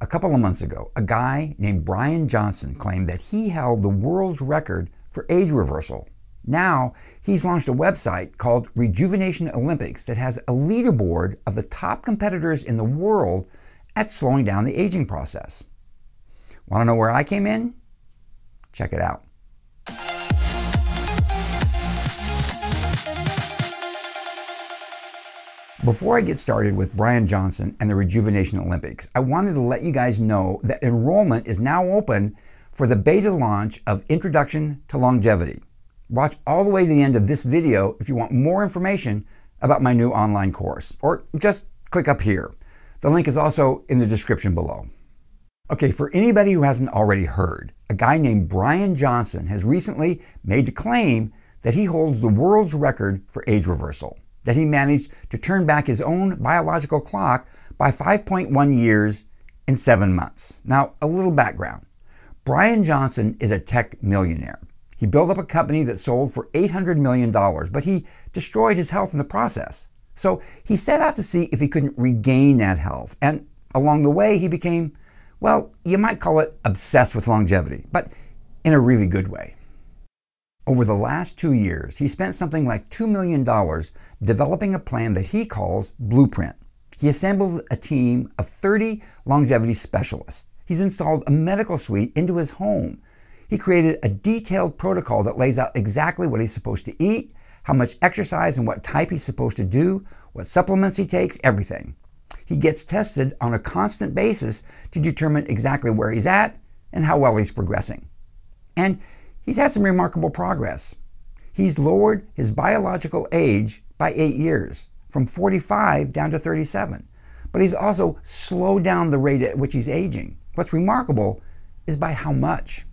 A couple of months ago, a guy named Bryan Johnson claimed that he held the world's record for age reversal. Now, he's launched a website called Rejuvenation Olympics that has a leaderboard of the top competitors in the world at slowing down the aging process. Want to know where I came in? Check it out. Before I get started with Bryan Johnson and the Rejuvenation Olympics, I wanted to let you guys know that enrollment is now open for the beta launch of Introduction to Longevity. Watch all the way to the end of this video if you want more information about my new online course, or just click up here. The link is also in the description below. Okay, for anybody who hasn't already heard, a guy named Bryan Johnson has recently made the claim that he holds the world's record for age reversal, that he managed to turn back his own biological clock by 5.1 years in 7 months. Now, a little background. Bryan Johnson is a tech millionaire. He built up a company that sold for $800 million, but he destroyed his health in the process. So he set out to see if he couldn't regain that health. And along the way, he became, well, you might call it obsessed with longevity, but in a really good way. Over the last 2 years, he spent something like $2 million developing a plan that he calls Blueprint. He assembled a team of 30 longevity specialists. He's installed a medical suite into his home. He created a detailed protocol that lays out exactly what he's supposed to eat, how much exercise and what type he's supposed to do, what supplements he takes, everything. He gets tested on a constant basis to determine exactly where he's at and how well he's progressing. And he's had some remarkable progress. He's lowered his biological age by 8 years, from 45 down to 37. But he's also slowed down the rate at which he's aging. What's remarkable is by how much.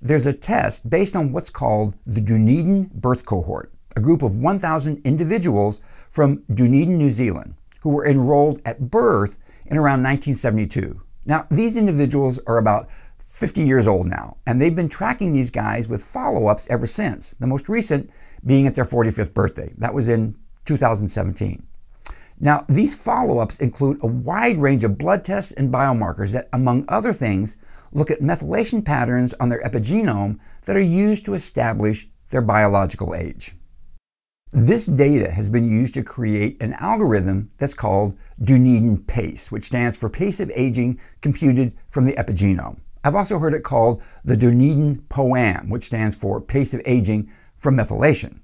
There's a test based on what's called the Dunedin Birth Cohort, a group of 1,000 individuals from Dunedin, New Zealand, who were enrolled at birth in around 1972. Now, these individuals are about 50 years old now, and they've been tracking these guys with follow-ups ever since, the most recent being at their 45th birthday. That was in 2017. Now, these follow-ups include a wide range of blood tests and biomarkers that, among other things, look at methylation patterns on their epigenome that are used to establish their biological age. This data has been used to create an algorithm that's called Dunedin PACE, which stands for Pace of Aging Computed from the Epigenome. I've also heard it called the Dunedin POAM, which stands for Pace of Aging from Methylation.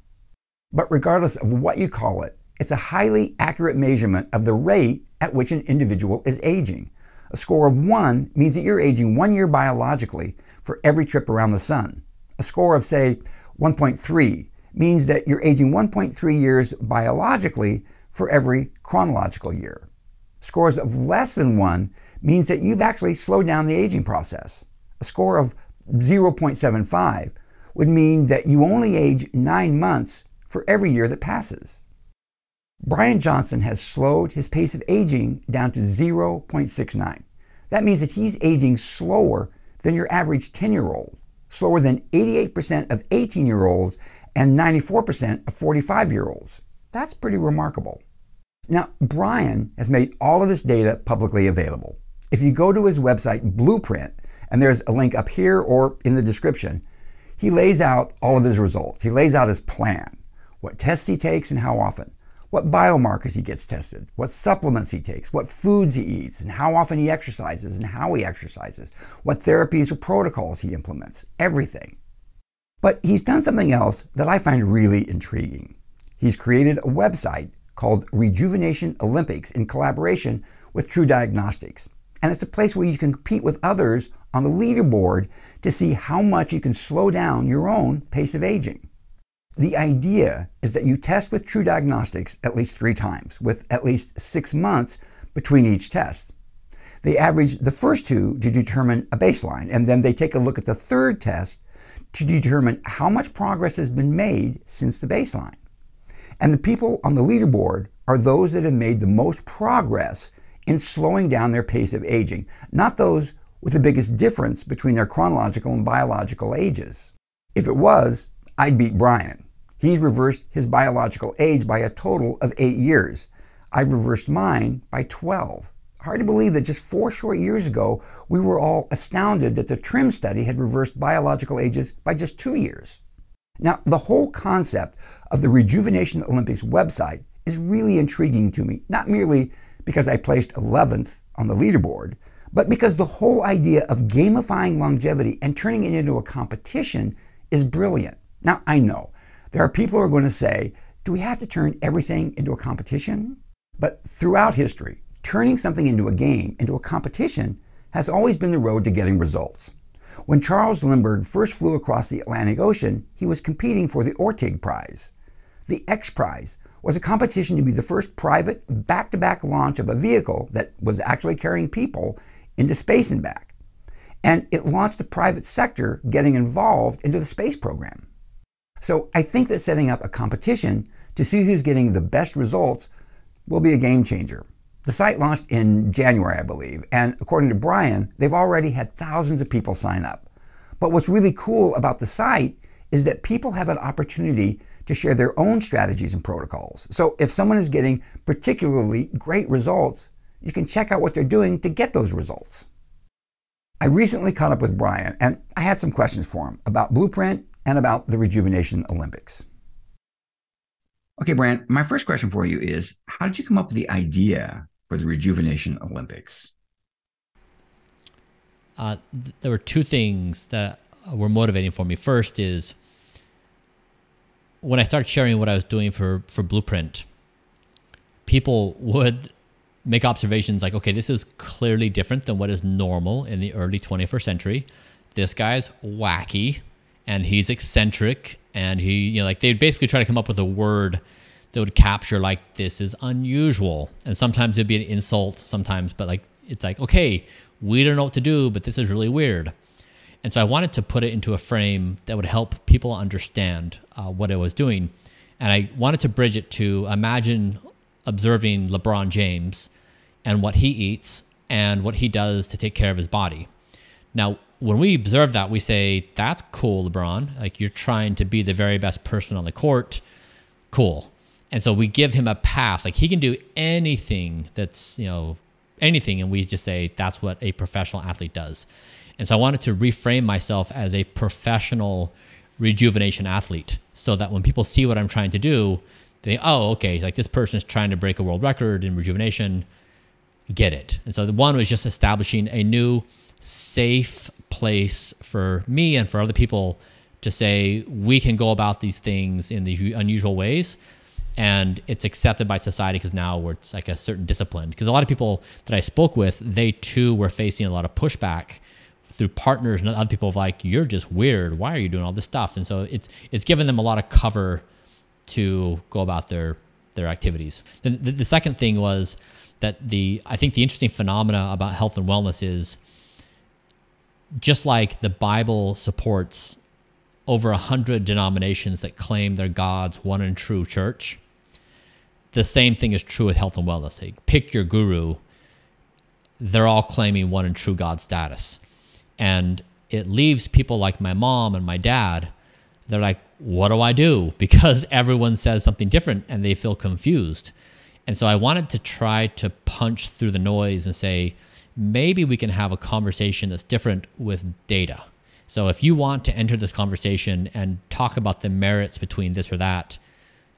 But regardless of what you call it, it's a highly accurate measurement of the rate at which an individual is aging. A score of 1 means that you're aging 1 year biologically for every trip around the sun. A score of, say, 1.3 means that you're aging 1.3 years biologically for every chronological year. Scores of less than 1 means that you've actually slowed down the aging process. A score of 0.75 would mean that you only age 9 months for every year that passes. Bryan Johnson has slowed his pace of aging down to 0.69. That means that he's aging slower than your average 10-year-old, slower than 88% of 18-year-olds and 94% of 45-year-olds. That's pretty remarkable. Now, Bryan has made all of this data publicly available. If you go to his website, Blueprint, and there's a link up here or in the description, he lays out all of his results. He lays out his plan, what tests he takes and how often, what biomarkers he gets tested, what supplements he takes, what foods he eats, and how often he exercises and how he exercises, what therapies or protocols he implements, everything. But he's done something else that I find really intriguing. He's created a website called Rejuvenation Olympics in collaboration with TruDiagnostics. And it's a place where you can compete with others on the leaderboard to see how much you can slow down your own pace of aging. The idea is that you test with TruDiagnostics at least 3 times, with at least 6 months between each test. They average the first 2 to determine a baseline, and then they take a look at the 3rd test to determine how much progress has been made since the baseline. And the people on the leaderboard are those that have made the most progress in slowing down their pace of aging, not those with the biggest difference between their chronological and biological ages. If it was, I'd beat Bryan. He's reversed his biological age by a total of 8 years. I've reversed mine by 12. Hard to believe that just 4 short years ago, we were all astounded that the TRIM study had reversed biological ages by just 2 years. Now, the whole concept of the Rejuvenation Olympics website is really intriguing to me, not merely because I placed 11th on the leaderboard, but because the whole idea of gamifying longevity and turning it into a competition is brilliant. Now, I know there are people who are going to say, do we have to turn everything into a competition? But throughout history, turning something into a game, into a competition, has always been the road to getting results. When Charles Lindbergh first flew across the Atlantic Ocean, he was competing for the Orteig Prize. The X Prize was a competition to be the first private back-to-back launch of a vehicle that was actually carrying people into space and back. And it launched the private sector getting involved into the space program. So I think that setting up a competition to see who's getting the best results will be a game changer. The site launched in January, I believe, and according to Bryan, they've already had thousands of people sign up. But what's really cool about the site is that people have an opportunity to share their own strategies and protocols. So if someone is getting particularly great results, you can check out what they're doing to get those results. I recently caught up with Bryan, and I had some questions for him about Blueprint and about the Rejuvenation Olympics. Okay, Bryan, my first question for you is, how did you come up with the idea for the Rejuvenation Olympics? There were 2 things that were motivating for me. First is when I started sharing what I was doing for Blueprint, people would make observations like, okay, this is clearly different than what is normal in the early 21st century. This guy's wacky and he's eccentric, and he, like they'd basically try to come up with a word that would capture like, this is unusual. And sometimes it'd be an insult sometimes, but like, it's like, okay, we don't know what to do, but this is really weird. And so I wanted to put it into a frame that would help people understand what I was doing. And I wanted to bridge it to imagine observing LeBron James and what he eats and what he does to take care of his body. Now, when we observe that, we say, that's cool, LeBron. Like, you're trying to be the very best person on the court. Cool. And so we give him a pass. Like, he can do anything that's, anything. And we just say, that's what a professional athlete does. And so I wanted to reframe myself as a professional rejuvenation athlete so that when people see what I'm trying to do, they think, oh, okay, like this person's trying to break a world record in rejuvenation. Get it. And so the one was just establishing a new safe place for me and for other people to say, we can go about these things in these unusual ways. And it's accepted by society because now it's like a certain discipline. Because a lot of people that I spoke with, they too were facing a lot of pushback through partners and other people of like, you're just weird. Why are you doing all this stuff? And so it's given them a lot of cover to go about their activities. The second thing was that I think the interesting phenomena about health and wellness is just like the Bible supports over 100 denominations that claim they're God's one and true church, the same thing is true with health and wellness. Like, pick your guru, they're all claiming one and true God status. And it leaves people like my mom and my dad, they're like, what do I do? Because everyone says something different and they feel confused. And so I wanted to try to punch through the noise and say, maybe we can have a conversation that's different with data. So if you want to enter this conversation and talk about the merits between this or that,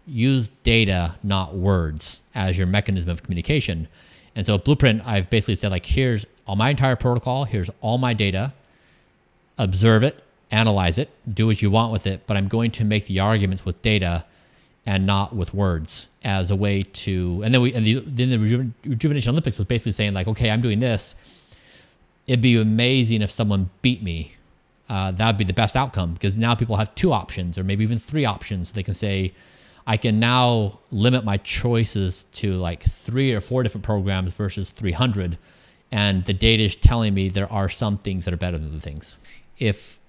use data, not words, as your mechanism of communication. And so Blueprint, I've basically said, like, here's all my entire protocol, here's all my data, observe it, analyze it, do what you want with it, but I'm going to make the arguments with data and not with words as a way to, and then the Rejuvenation Olympics was basically saying like, okay, I'm doing this. It'd be amazing if someone beat me. That would be the best outcome, because now people have 2 options or maybe even 3 options. They can say, I can now limit my choices to like 3 or 4 different programs versus 300. And the data is telling me there are some things that are better than other things. If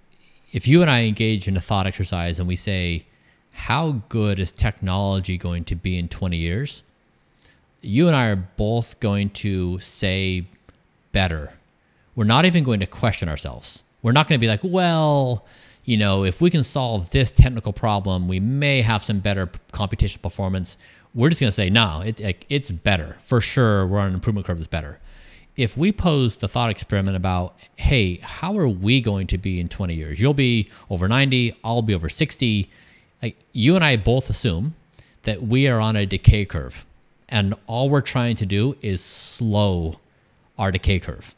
you and I engage in a thought exercise and we say, how good is technology going to be in 20 years? You and I are both going to say better. We're not even going to question ourselves. We're not going to be like, well, if we can solve this technical problem, we may have some better computational performance. We're just going to say, no, it's better. For sure, we're on an improvement curve that's better. if we pose the thought experiment about, hey, how are we going to be in 20 years? You'll be over 90, I'll be over 60. Like, you and I both assume that we are on a decay curve, and all we're trying to do is slow our decay curve.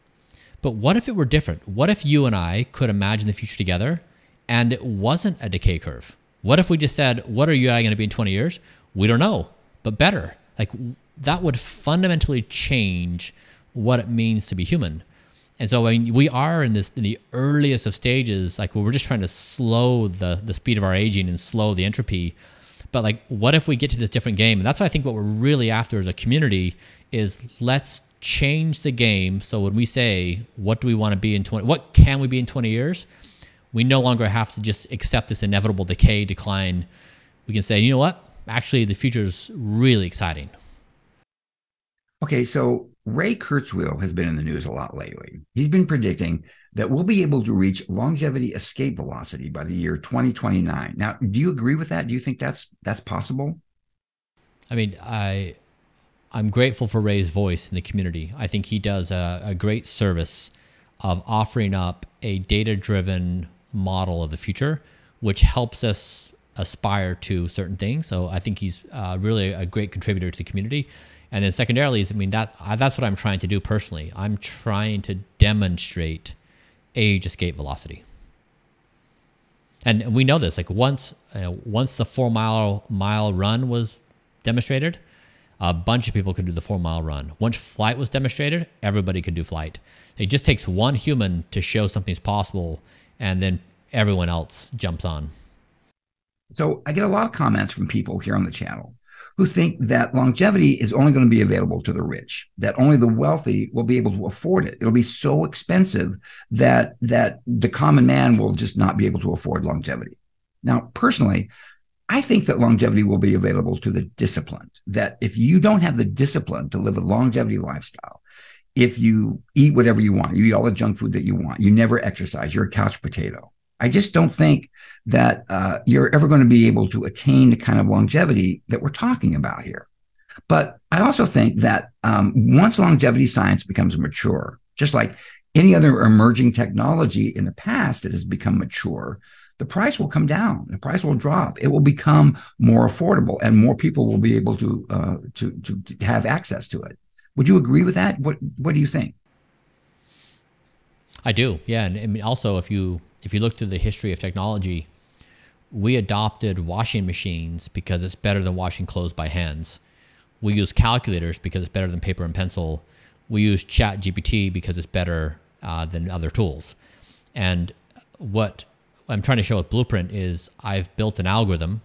But what if it were different? What if you and I could imagine the future together and it wasn't a decay curve? What if we just said, what are you and I going to be in 20 years? We don't know, but better. Like, that would fundamentally change what it means to be human. And so we are in the earliest of stages, like, where we're just trying to slow the speed of our aging and slow the entropy. But like, what if we get to this different game? And that's what I think what we're really after as a community is, let's change the game. So when we say, what do we want to be in 20, what can we be in 20 years? We no longer have to just accept this inevitable decay, decline. We can say, you know what? Actually, the future is really exciting. Okay, so Ray Kurzweil has been in the news a lot lately. He's been predicting that we'll be able to reach longevity escape velocity by the year 2029. Now, do you agree with that? Do you think that's possible? I mean, I'm grateful for Ray's voice in the community. I think he does a great service of offering up a data-driven model of the future, which helps us aspire to certain things. So I think he's really a great contributor to the community. And then secondarily, I mean, that's what I'm trying to do personally. I'm trying to demonstrate age escape velocity. And we know this, like, once the 4 mile run was demonstrated, a bunch of people could do the 4 mile run. Once flight was demonstrated, everybody could do flight. It just takes one human to show something's possible, and then everyone else jumps on. So I get a lot of comments from people here on the channel who think that longevity is only going to be available to the rich, that only the wealthy will be able to afford it. It'll be so expensive that the common man will just not be able to afford longevity. Now, personally, I think that longevity will be available to the disciplined, that if you don't have the discipline to live a longevity lifestyle, if you eat whatever you want, you eat all the junk food that you want, you never exercise, you're a couch potato, I just don't think that you're ever going to be able to attain the kind of longevity that we're talking about here. But I also think that once longevity science becomes mature, just like any other emerging technology in the past that has become mature, the price will come down. The price will drop. It will become more affordable, and more people will be able to have access to it. Would you agree with that? What do you think? I do, yeah. And I mean, also, if you look through the history of technology, we adopted washing machines because it's better than washing clothes by hands. We use calculators because it's better than paper and pencil. We use ChatGPT because it's better than other tools. And what I'm trying to show with Blueprint is I've built an algorithm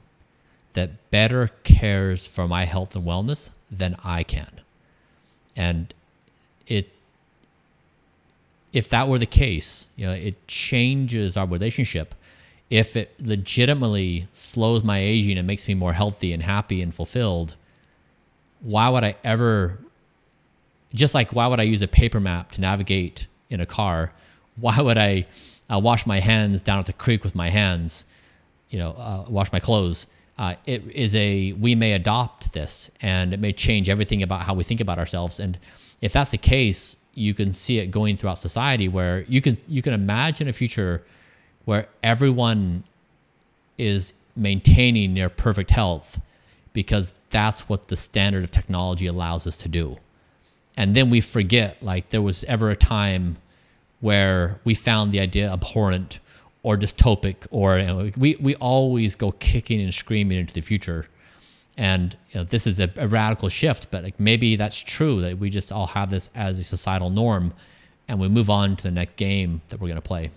that better cares for my health and wellness than I can. And if that were the case, you know, it changes our relationship. If it legitimately slows my aging and makes me more healthy and happy and fulfilled, why would I ever, just like why would I use a paper map to navigate in a car? Why would I wash my hands down at the creek with my hands, wash my clothes? We may adopt this, and it may change everything about how we think about ourselves. And if that's the case, you can see it going throughout society, where you can imagine a future where everyone is maintaining their perfect health because that's what the standard of technology allows us to do. And then we forget, like, there was ever a time where we found the idea abhorrent or dystopic, or we always go kicking and screaming into the future. And this is a radical shift, but like, maybe that's true, that we just all have this as a societal norm, and we move on to the next game that we're going to play.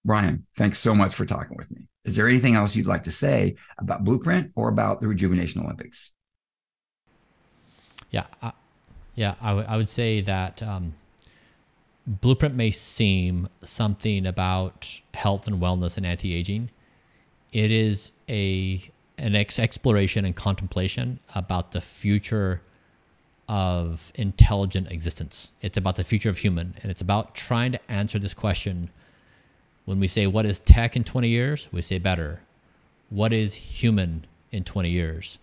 Bryan, thanks so much for talking with me. Is there anything else you'd like to say about Blueprint or about the Rejuvenation Olympics? I would say that Blueprint may seem something about health and wellness and anti-aging. It is an exploration and contemplation about the future of intelligent existence. It's about the future of human, and it's about trying to answer this question. When we say, what is tech in 20 years? We say better. What is human in 20 years?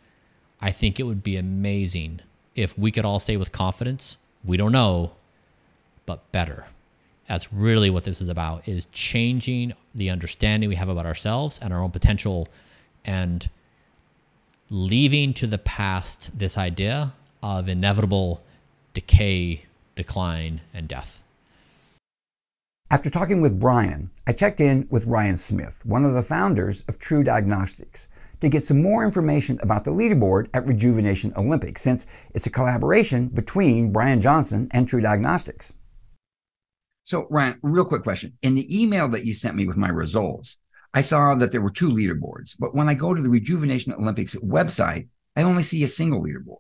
I think it would be amazing if we could all say with confidence, We don't know, but better. That's really what this is about, is changing the understanding we have about ourselves and our own potential, and leaving to the past this idea of inevitable decay, decline, and death. After talking with Bryan, I checked in with Ryan Smith, one of the founders of TruDiagnostics, to get some more information about the leaderboard at Rejuvenation Olympics, since it's a collaboration between Bryan Johnson and TruDiagnostics. So, Ryan, real quick question. In the email that you sent me with my results, I saw that there were 2 leaderboards, but when I go to the Rejuvenation Olympics website, I only see a single leaderboard.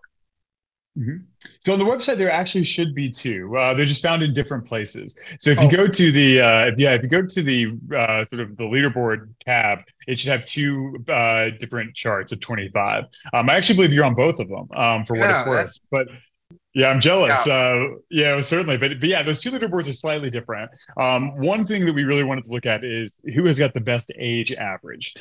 Mm-hmm. So on the website, there actually should be 2. They're just found in different places. So if you go to the if you go to the sort of the leaderboard tab, it should have 2 different charts of 25. I actually believe you're on both of them, for what it's worth. But yeah, I'm jealous. Yeah, certainly. But yeah, those 2 leaderboards are slightly different. One thing that we really wanted to look at is who has got the best age average,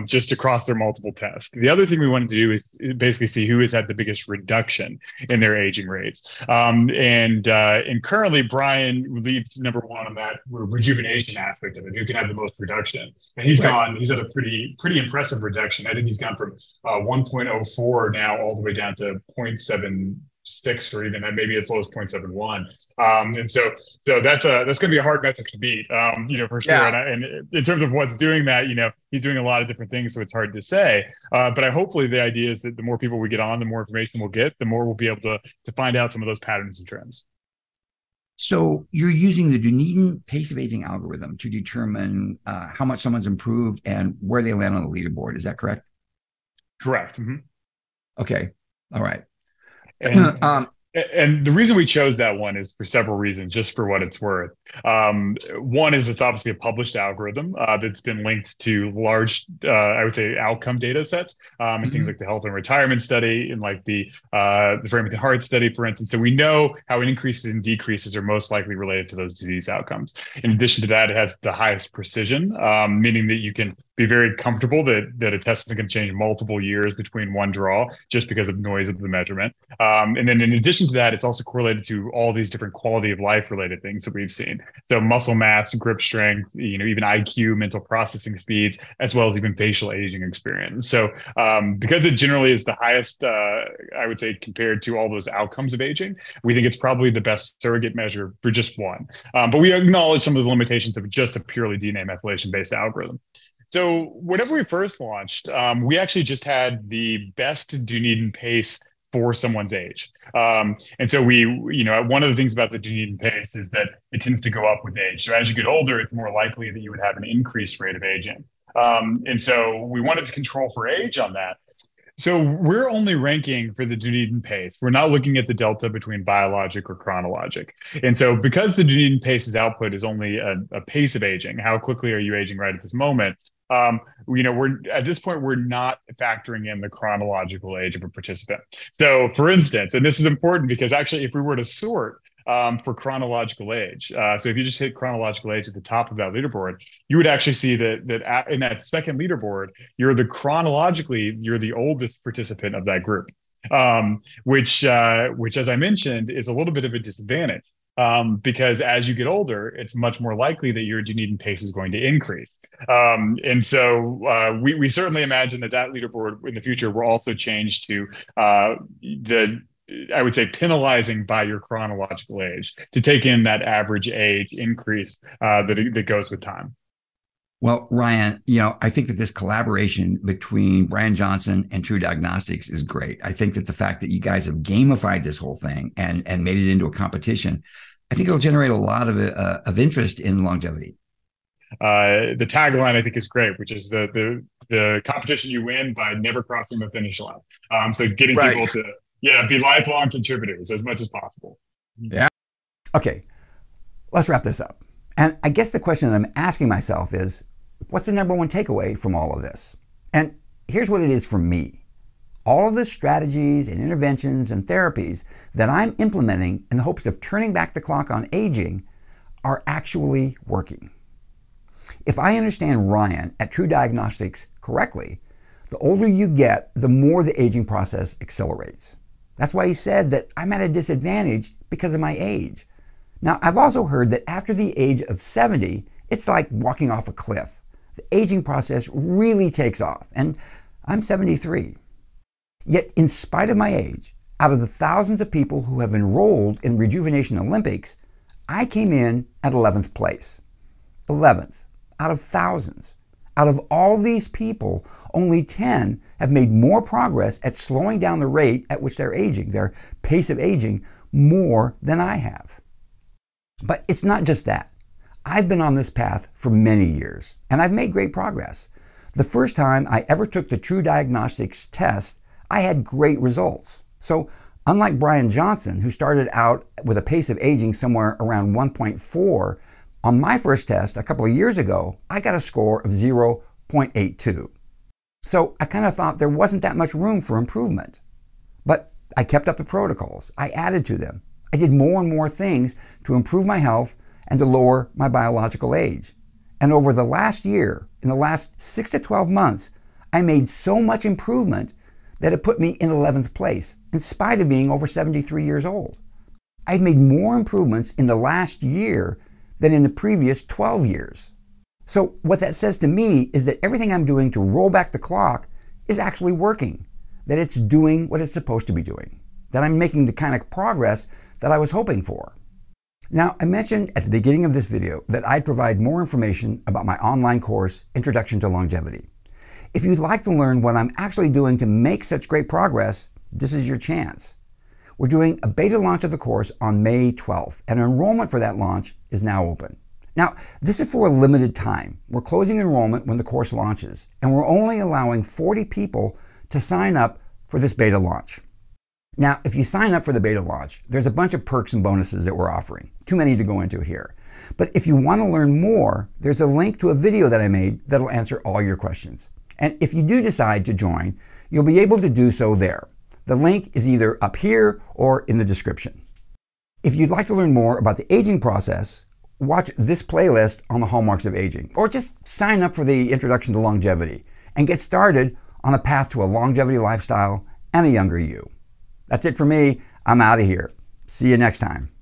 just across their multiple tests. The other thing we wanted to do is basically see who has had the biggest reduction in their aging rates. And currently, Bryan leads number 1 on that rejuvenation aspect of it. Who can have the most reduction? And he's had a pretty impressive reduction. I think he's gone from 1.04 now all the way down to 0.76, or even maybe as low as 0.71. And so that's going to be a hard metric to beat, for sure. Yeah. And in terms of what's doing that, he's doing a lot of different things, so it's hard to say. But hopefully the idea is that the more people we get on, the more information we'll get, the more we'll be able to find out some of those patterns and trends. So you're using the Dunedin pace of aging algorithm to determine how much someone's improved and where they land on the leaderboard. Is that correct? Correct. Mm-hmm. Okay. All right. And the reason we chose that one is for several reasons, just for what it's worth. One is it's obviously a published algorithm that's been linked to large, I would say, outcome data sets, and things like the health and retirement study and like the Framingham Heart study, for instance. So we know how increases and decreases are most likely related to those disease outcomes. In addition to that, it has the highest precision, meaning that you can be very comfortable that a test isn't going to change multiple years between one draw just because of noise of the measurement. And then in addition to that, it's also correlated to all these different quality of life related things that we've seen. So muscle mass, grip strength, even IQ, mental processing speeds, as well as even facial aging experience. So because it generally is the highest, I would say, compared to all those outcomes of aging, we think it's probably the best surrogate measure for just one. But we acknowledge some of the limitations of just a purely DNA methylation based algorithm. So whenever we first launched, we actually just had the best Dunedin pace for someone's age. And so one of the things about the Dunedin pace is that it tends to go up with age. So as you get older, it's more likely that you would have an increased rate of aging. And so we wanted to control for age on that. So we're only ranking for the Dunedin pace. We're not looking at the delta between biologic or chronologic. And so because the Dunedin pace's output is only a pace of aging, how quickly are you aging right at this moment? We're at this point, we're not factoring in the chronological age of a participant. So for instance, and this is important because actually if we were to sort for chronological age, so if you just hit chronological age at the top of that leaderboard, you would actually see that in that second leaderboard, you're the oldest participant of that group, which as I mentioned is a little bit of a disadvantage. Because as you get older, it's much more likely that your Dunedin pace is going to increase. And so we certainly imagine that leaderboard in the future will also change to I would say penalizing by your chronological age to take in that average age increase that goes with time. Well, Ryan, I think that this collaboration between Bryan Johnson and TruDiagnostics is great. I think that the fact that you guys have gamified this whole thing and made it into a competition, I think it'll generate a lot of interest in longevity. The tagline I think is great, which is the competition you win by never crossing the finish line. So getting people to be lifelong contributors as much as possible. Yeah. Okay, let's wrap this up. And I guess the question that I'm asking myself is, what's the number one takeaway from all of this? And here's what it is for me. All of the strategies and interventions and therapies that I'm implementing in the hopes of turning back the clock on aging are actually working. If I understand Ryan at TruDiagnostics correctly, the older you get, the more the aging process accelerates. That's why he said that I'm at a disadvantage because of my age. Now, I've also heard that after the age of 70, it's like walking off a cliff. The aging process really takes off, and I'm 73. Yet, in spite of my age, out of the thousands of people who have enrolled in Rejuvenation Olympics, I came in at 11th place. 11th out of thousands. Out of all these people, only 10 have made more progress at slowing down the rate at which they're aging, their pace of aging, more than I have. But it's not just that. I've been on this path for many years, and I've made great progress. The first time I ever took the TruDiagnostics test, I had great results. So, unlike Bryan Johnson, who started out with a pace of aging somewhere around 1.4, on my first test a couple of years ago, I got a score of 0.82. So I kind of thought there wasn't that much room for improvement. But I kept up the protocols. I added to them. I did more and more things to improve my health and to lower my biological age. And over the last year, in the last 6 to 12 months, I made so much improvement that it put me in 11th place, in spite of being over 73 years old. I've made more improvements in the last year than in the previous 12 years. So what that says to me is that everything I'm doing to roll back the clock is actually working, that it's doing what it's supposed to be doing, that I'm making the kind of progress that I was hoping for. Now, I mentioned at the beginning of this video that I'd provide more information about my online course, Introduction to Longevity. If you'd like to learn what I'm actually doing to make such great progress, this is your chance. We're doing a beta launch of the course on May 12th, and enrollment for that launch is now open. Now, this is for a limited time. We're closing enrollment when the course launches, and we're only allowing 40 people to sign up for this beta launch. Now, if you sign up for the beta launch, there's a bunch of perks and bonuses that we're offering. Too many to go into here. But if you want to learn more, there's a link to a video that I made that'll answer all your questions. And if you do decide to join, you'll be able to do so there. The link is either up here or in the description. If you'd like to learn more about the aging process, watch this playlist on the hallmarks of aging, or just sign up for the Introduction to Longevity and get started on a path to a longevity lifestyle and a younger you. That's it for me. I'm out of here. See you next time.